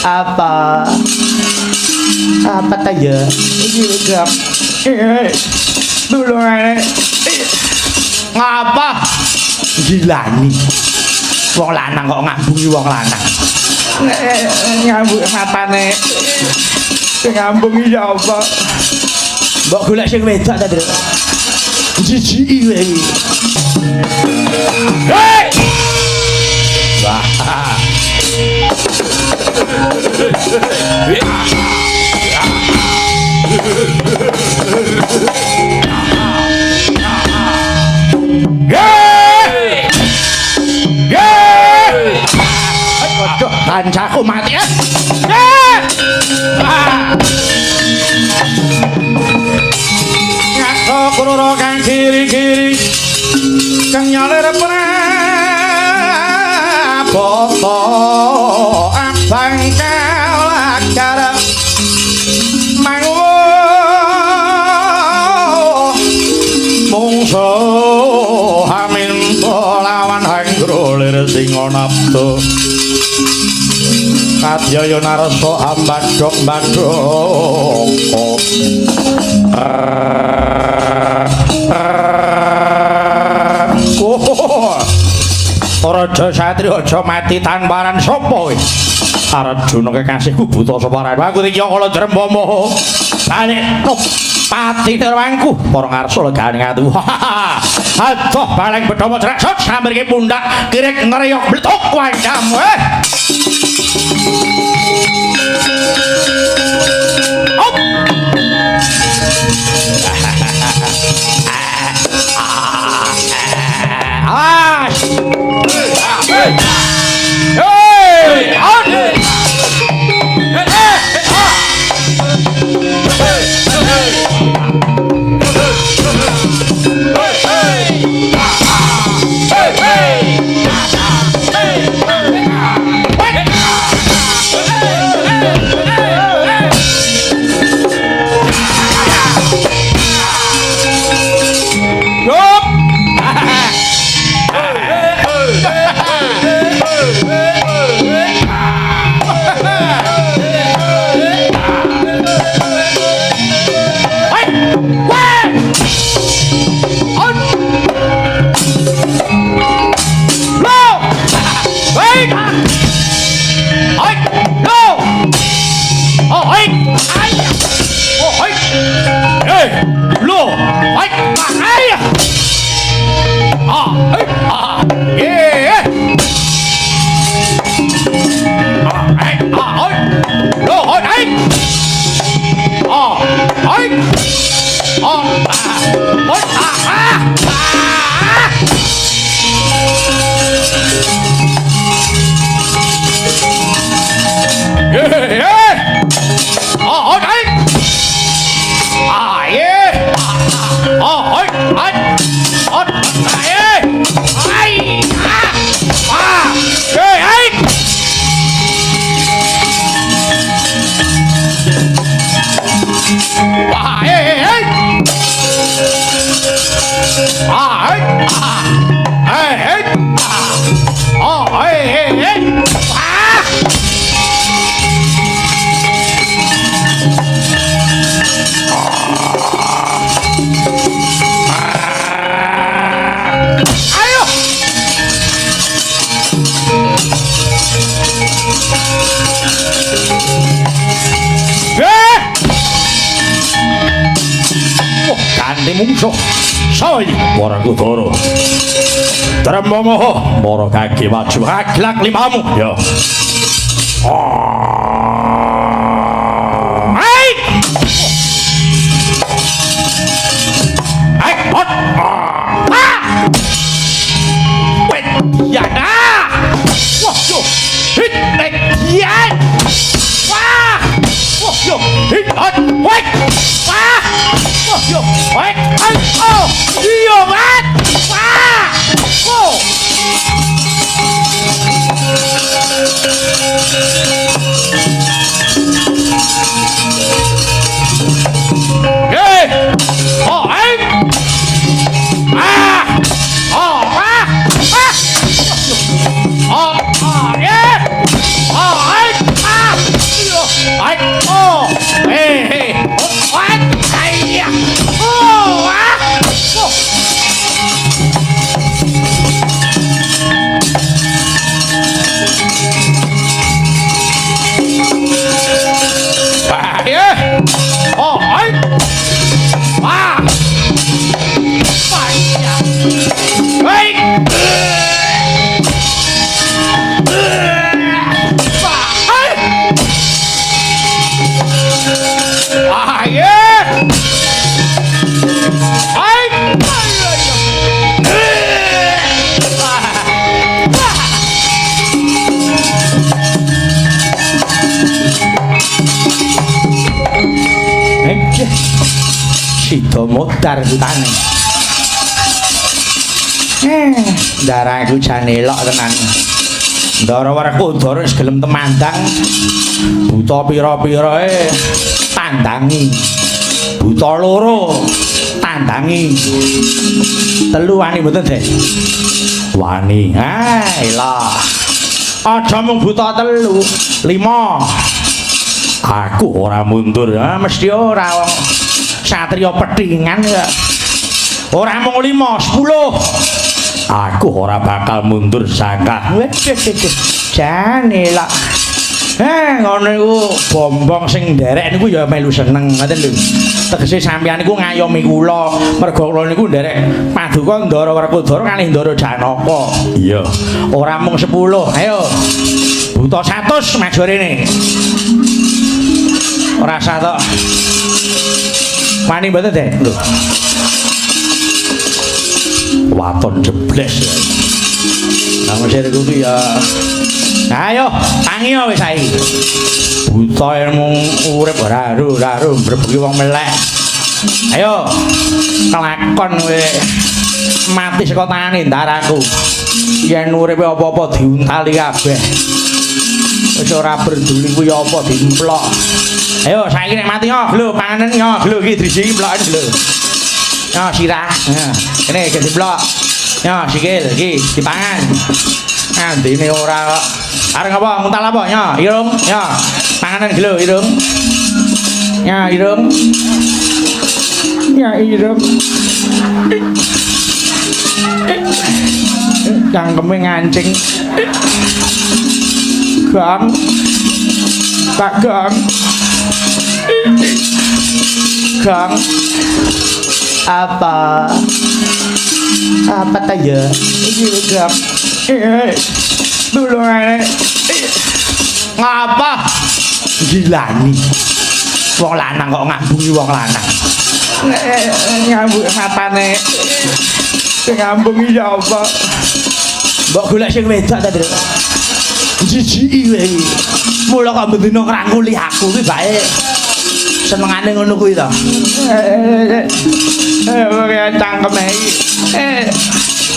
Apa? Apa tanya? Gap. Dulu Ngapa? Gilani. Wong lanang kok ngambungi wong lanang. ngambung matane. Ngambung ya apa? Mbok golek sing wedok ta, Tru? Jijiki kowe iki. Hei! Wah. Hei! Hei! Waduh, kancaku mati ya. Ngato kuroro kang kiri-kiri kang nyalir Prabowo abang kalakar mangu mungso amin lawan hanggrolir singa napto kadyaya narasa ambadok-badok Raja Satri aja mati tanparan sapa kowe Arjuna kekasihku buta sapa rae aku iki kala Drembama balik pati terwangku para ngarsa legane ngatu adoh balik Bedhawa Jraksut samriki pundak kirik ngreyok bletuk wandam mungsuh saya Warakudara Drembama mara kaki maju aglak limamu ya dar hutane. Darahku jan elok tenan. Ndara Werkudara wis gelem temandang. Buta pira-pirae tandangi. Buta loro tandangi. Telu wani mboten, Dek? Wani. Elah. Aja mung buta telu, 5. Aku ora mundur, mesti ora wong satriya pedhingan ya. Ora mung 5, 10. Aku ora bakal mundur sangka. Jane lah. Ngono iku bombong sing nderek niku ya melu seneng, ngoten lho. Tegese sampeyan niku ngayomi kula, mergo kula niku nderek paduka Ndara Werkudara kalih Ndara Janaka. Iya. Ora mung 10, ayo. Buta 100 maju rene. Ora sah tok. Wani mboten, Dek? Lho. Waton jebles ya. Nang mesir kuwi ya. Ayo, tangi wis saiki. Buta mung urip raru mbrebuki wong melek. Ayo. Kelakon kowe mati saka tangane Ndaraku. Yen uripe apa-apa diuntali kabeh. Wis ora berduli kuwi apa diemplok. Ayo saiki nek mati yo glo panganan yo glo iki driji emplok lho. Yo sirah. Kene iki diemplok. Yo sikil iki dipangan. Andine ora areng apa nguntal apa yo irung yo panganan glo irung. Ya irung. Ya irung. Cangkeme ngancing. Gang. Pak Gang. Gang. Apa ta ya? Iki lho Gang. Tulung ae. Ngapa? Gilani. Wong lanang kok ngambungi wong lanang. Ngambung matane. Sing ngambungi ya apa? Mbok golek sing wedok ta, Tru? Jijiki kowe iki. Mula kok bendina ngrangkuli aku kuwi bae. Senengane ngono kuwi to. Ora cangkeme iki.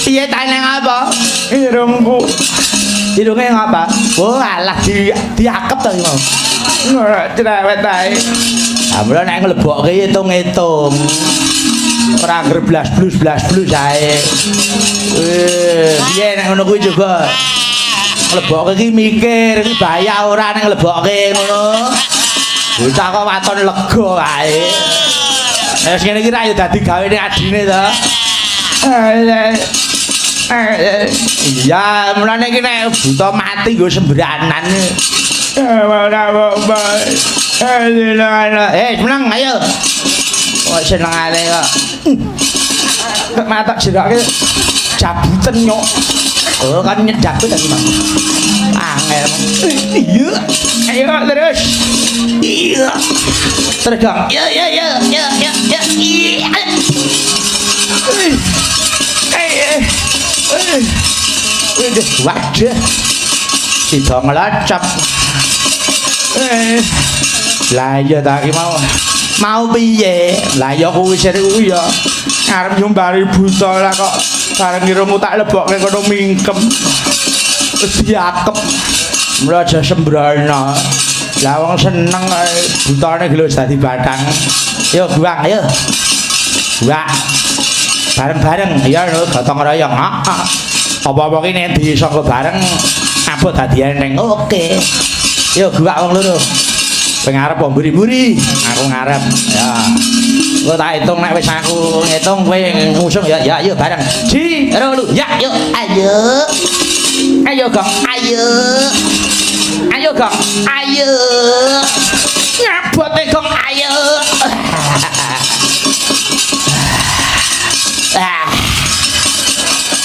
Piye ta nang apa? Irungku. Irunge ngapa? Oh alah diakep to iki mau. Ora cerewet ae. Amula nek nglebokke hitung-hitung. Ora greblas-blus ae. Piye nek ngono kuwi juga. Nglebokke iki mikir, iki bahaya ora nek nglebokke ngono. Bocah kok waton lega wae. Wis ngene iki ra yo dadi gawene adine to. Iya, mulane iki nek buta mati nggo sembranan. Seneng ayo. Oh senengane kok. Matak jerake Jabutan nyok. Oh kan nyedak tadi Mang. Angel. Iya. ayo terus. Iya. Tergang. Ya. Waduh. Sida ngelacap. Lah iya ta iki mau piye? Lah ya kuwi sire kuwi ya. Arep nyumbari buta lah kok bareng irungmu tak lebokke kono mingkem. Wis diakep. Mula aja sembrana. Lah wong seneng butane gelem dadi batang. Yo buang ayo. Buang. Bareng-bareng ya gotong royong. Apa-apa ki nek disangka bareng apa dadi eneng. Oke. Yo buang wong loro. Kowe ngarep wong mburi-mburi, aku ngarep. Ya. Kowe tak hitung nek wis aku ngitung kowe ngusung ya ayo bareng. Ji, karo lu. Ya, yuk, ayo. Ayo, Gong. Ayo. Ayo, Gong. Ayo. Ngabote, Gong. Ayo.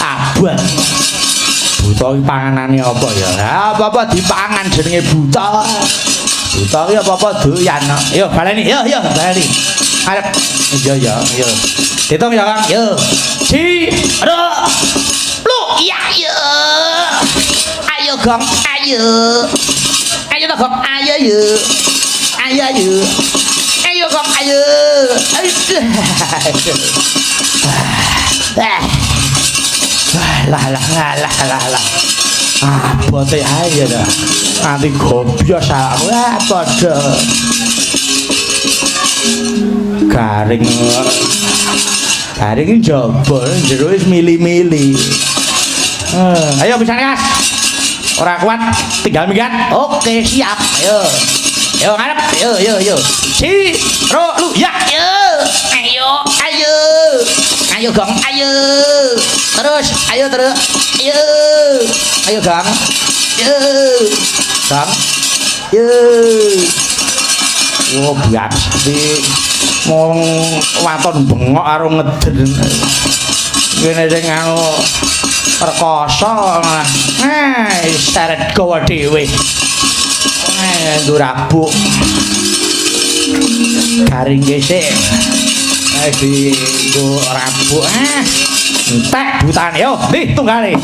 Abot. Buta iki panganane apa ya? Apa-apa dipangan jenenge buta. Buta iki apa-apa doyan. Yo baleni, yo baleni. Arep. Yo. Hitung ya, Kang. Yo. Ji, ro. Lu, iya, yo. Ayo, Gong. Ayo. Ayo, Gong. Ayo, yo. Ayo, yo. Ayo, kok ayo. Lah. Abote ae ya. Nanti gobyos aku padha. Garing jebol jero wis mili-mili. Ayo bisa Mas. Ora kuat tinggal minggat. Oke, siap. Ayo. Ayo ngarep. Yo. Si ro lu ya. Ayo. Ayo Gong, ayo. Terus. Ayo. Ayo Gong. Sang. Yo. Oh biar mau waton bengok karo ngeden. Ngene sing anu rekoso. Seret gawa dhewe. Nggo rabuk. Garing gesek. Di nggo rabuk. Entek butane yo, nih tunggale.